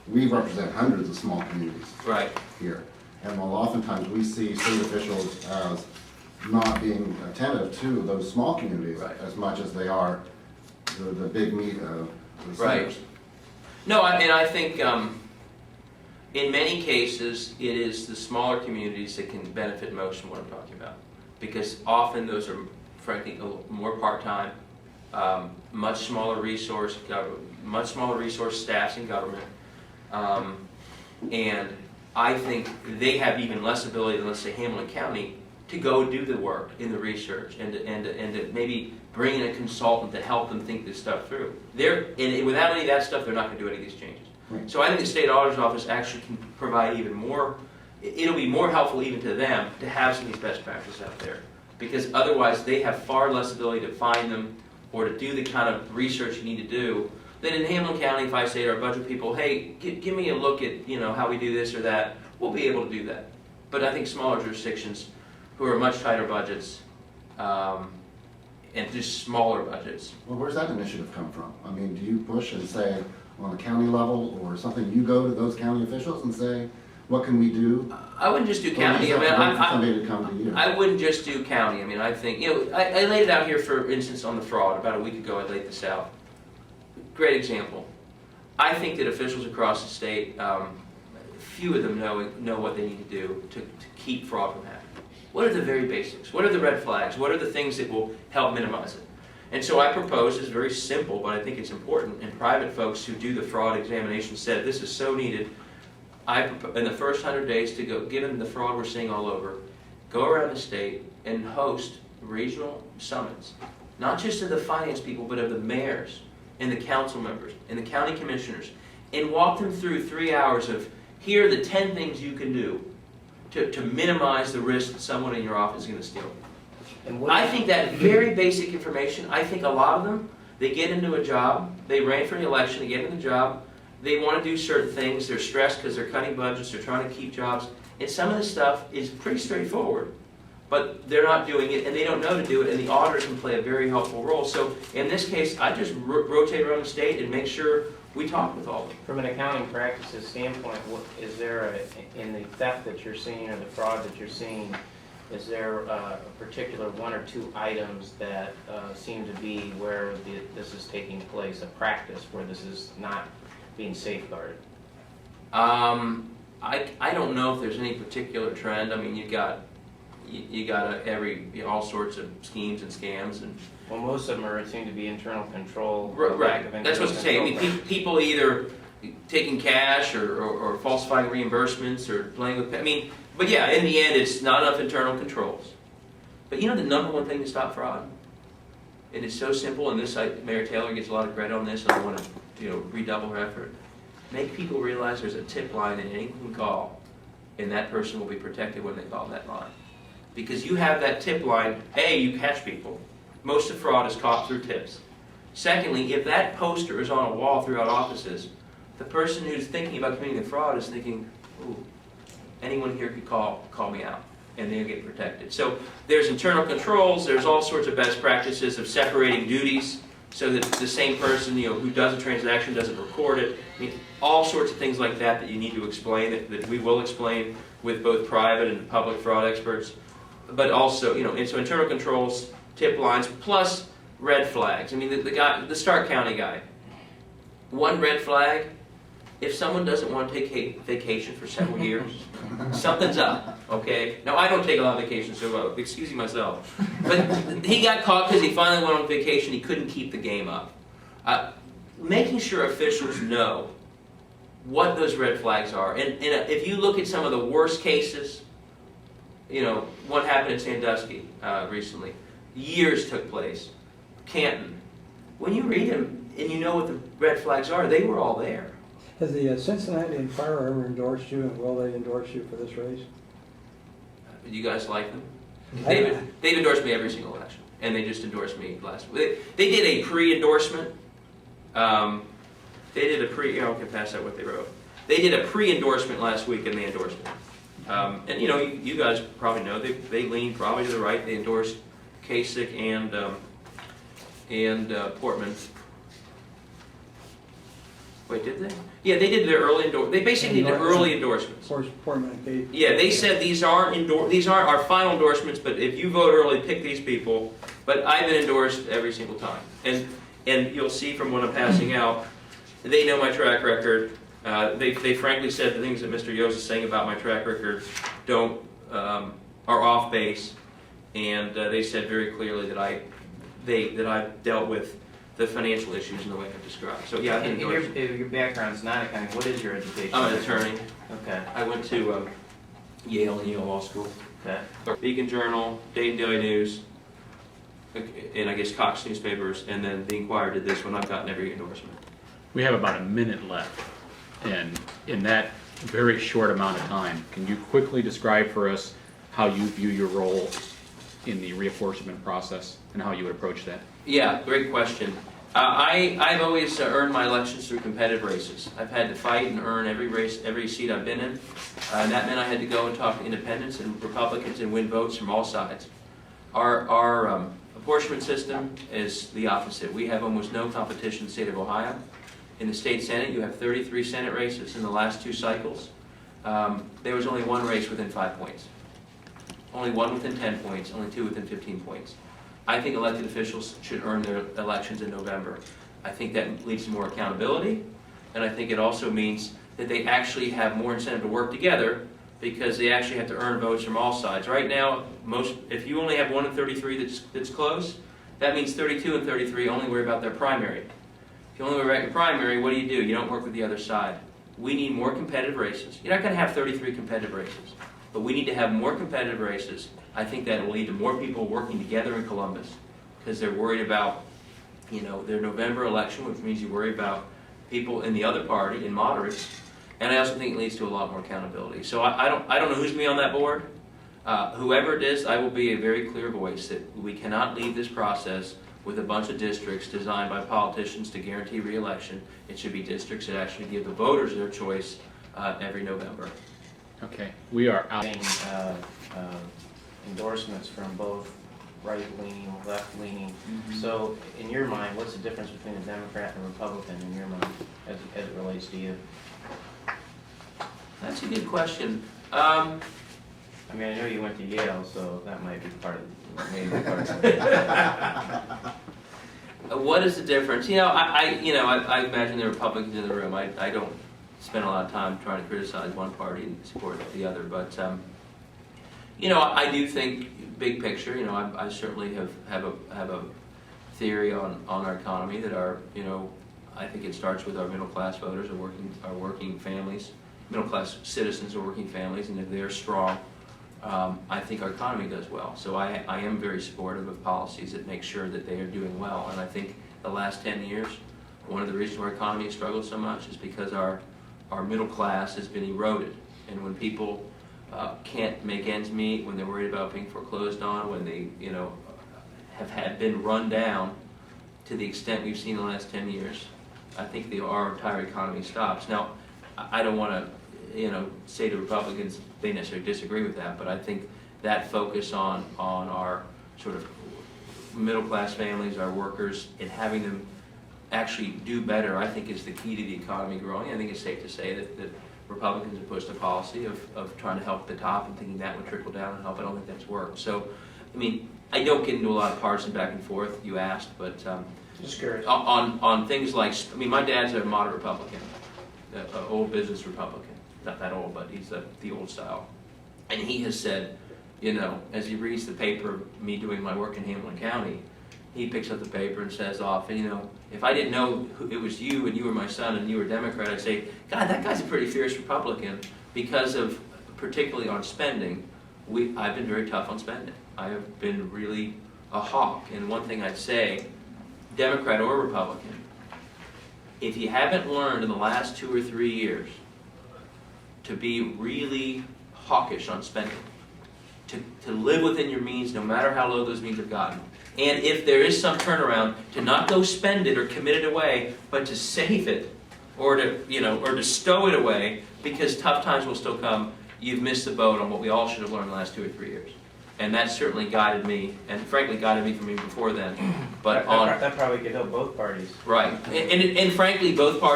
we represent hundreds of small communities Right. here. And while oftentimes we see state officials as not being attentive to those small communities Right. as much as they are the big meat of the Right. centers. No, and I think in many cases, it is the smaller communities that can benefit most from what I'm talking about. Because often those are, frankly, a little more part-time, much smaller resource staffs in government. And I think they have even less ability than, let's say, Hamilton County to go do the work in the research and to maybe bring in a consultant to help them think this stuff through. And without any of that stuff, they're not going to do any of these changes. Right. So I think the state auditor's office actually can provide even more. It'll be more helpful even to them to have some of these best practices out there, because otherwise they have far less ability to find them or to do the kind of research you need to do. Then in Hamilton County, if I say to our budget people, hey, give me a look at how we do this or that, we'll be able to do that. But I think smaller jurisdictions who are much tighter budgets and just smaller budgets. Well, where's that initiative come from? I mean, do you push and say on a county level or something, you go to those county officials and say, what can we do? I wouldn't just do Or county. you I mean, have to wait for somebody to come to you? I wouldn't just do county. I mean, I think, I laid it out here, for instance, on the fraud. About a week ago, I laid this out. Great example. I think that officials across the state, few of them know what they need to do to keep fraud from happening. What are the very basics? What are the red flags? What are the things that will help minimize it? And so I propose, it's very simple, but I think it's important, and private folks who do the fraud examination said this is so needed. In the first 100 days to go, given the fraud we're seeing all over, go around the state and host regional summits, not just of the finance people, but of the mayors and the council members and the county commissioners, and walk them through 3 hours of, here are the 10 things you can do to minimize the risk that someone in your office is going to steal. And I think that very basic information, I think a lot of them, they get into a job, they ran for an election, they get into the job, they want to do certain things, they're stressed because they're cutting budgets, they're trying to keep jobs, and some of this stuff is pretty straightforward. But they're not doing it, and they don't know to do it, and the auditor can play a very helpful role. So in this case, I just rotate around the state and make sure we talk with all of them. from an accounting practices standpoint, is there in the theft that you're seeing or the fraud that you're seeing, is there a particular one or two items that seem to be where this is taking place, a practice where this is not being safeguarded? I don't know if there's any particular trend. I mean, you got all sorts of schemes and scams, and Well, most of them seem to be internal control. right. That's what I'm saying. I mean, people either taking cash or falsifying reimbursements or playing with. I mean, but yeah, in the end, it's not enough internal controls. But the number one thing to stop fraud, and it's so simple. And this, Mayor Taylor gets a lot of credit on this, and I want to redouble her effort. Make people realize there's a tip line that anyone can call, and that person will be protected when they call that line. Because you have that tip line, A, you catch people. Most of fraud is caught through tips. Secondly, if that poster is on a wall throughout offices, the person who's thinking about committing the fraud is thinking, ooh, anyone here could call me out, and they'll get protected. So there's internal controls, there's all sorts of best practices of separating duties so that the same person who does a transaction doesn't record it. I mean, all sorts of things like that you need to explain, that we will explain with both private and public fraud experts. But also, and so internal controls, tip lines, plus red flags. I mean, the Stark County guy. One red flag: if someone doesn't want to take a vacation for several years, something's up. Okay. Now I don't take a lot of vacations, so excusing myself. But he got caught because he finally went on vacation. He couldn't keep the game up. Making sure officials know what those red flags are, and if you look at some of the worst cases. What happened in Sandusky recently. Years took place. Canton. When you read them and you know what the red flags are, they were all there. Has the Cincinnati Enquirer ever endorsed you, and will they endorse you for this race? You guys like them? They've endorsed me every single election, and they just endorsed me last week. They did a pre-endorsement. I can pass out what they wrote. They did a pre-endorsement last week, and they endorsed me. And you guys probably know they lean probably to the right. They endorsed Kasich and Portman. Wait, did they? Yeah, they did their they basically did early endorsements. Portman and Kate. Yeah, they said these aren't our final endorsements, but if you vote early, pick these people. But I've been endorsed every single time. And you'll see from what I'm passing out, they know my track record. They frankly said the things that Mr. Yost is saying about my track record are off base. And they said very clearly that I've dealt with the financial issues in the way I've described. So yeah, I've been endorsed. Your background's not accounting, what is your education? I'm an attorney. Okay, I went to Yale and Yale Law School. okay. Beacon Journal, Dayton Daily News, and I guess Cox newspapers, and then the Inquirer did this one. I've gotten every endorsement. We have about a minute left, and in that very short amount of time, can you quickly describe for us how you view your role in the reapportionment process and how you would approach that? Yeah, great question. I've always earned my elections through competitive races. I've had to fight and earn every seat I've been in. And that meant I had to go and talk to independents and Republicans and win votes from all sides. Our apportionment system is the opposite. We have almost no competition in the state of Ohio. In the state Senate, you have 33 Senate races in the last 2 cycles. There was only 1 race within 5 points. Only 1 within 10 points, only 2 within 15 points. I think elected officials should earn their elections in November. I think that leads to more accountability, and I think it also means that they actually have more incentive to work together because they actually have to earn votes from all sides. Right now, if you only have 1 in 33 that's close, that means 32 and 33 only worry about their primary. If you only worry about your primary, what do? You don't work with the other side. We need more competitive races. You're not going to have 33 competitive races, but we need to have more competitive races. I think that will lead to more people working together in Columbus because they're worried about, their November election, which means you worry about people in the other party, in moderates, and I also think it leads to a lot more accountability. So I don't know who's going to be on that board. Whoever it is, I will be a very clear voice that we cannot leave this process with a bunch of districts designed by politicians to guarantee re-election. It should be districts that actually give the voters their choice every November. Okay, we are out. Endorsements from both right-leaning, left-leaning. So, in your mind, what's the difference between a Democrat and a Republican in your mind, as it relates to you? That's a good question. I mean, I know you went to Yale, so that might be part of it. What is the difference? I imagine there are Republicans in the room. I don't spend a lot of time trying to criticize one party and support the other, but I do think big picture. I certainly have a theory on our economy that I think it starts with our middle class voters, our working families, middle class citizens or working families, and if they're strong, I think our economy does well. So I am very supportive of policies that make sure that they are doing well. And I think the last 10 years, one of the reasons our economy has struggled so much is because our middle class has been eroded. And when people can't make ends meet, when they're worried about being foreclosed on, when they have been run down to the extent we've seen in the last 10 years, I think our entire economy stops. Now, I don't want to say to Republicans they necessarily disagree with that, but I think that focus on our sort of middle class families, our workers, and having them actually do better, I think is the key to the economy growing. I think it's safe to say that Republicans have pushed a policy of trying to help the top and thinking that would trickle down and help. I don't think that's worked. So, I don't get into a lot of partisan back and forth, you asked, but Just curious. on things like, my dad's a moderate Republican, an old business Republican. Not that old, but he's the old style. And he has said, as he reads the paper of me doing my work in Hamilton County, he picks up the paper and says off, and if I didn't know it was you and you were my son and you were a Democrat, I'd say, God, that guy's a pretty fierce Republican because of, particularly on spending, I've been very tough on spending. I have been really a hawk. And one thing I'd say, Democrat or Republican, if you haven't learned in the last 2 or 3 years to be really hawkish on spending, to live within your means no matter how low those means have gotten, and if there is some turnaround, to not go spend it or commit it away, but to save it or to stow it away because tough times will still come, you've missed the boat on what we all should have learned in the last 2 or 3 years. And that certainly guided me, and frankly guided me from even before then. But that probably could help both parties. Right, and frankly, both parties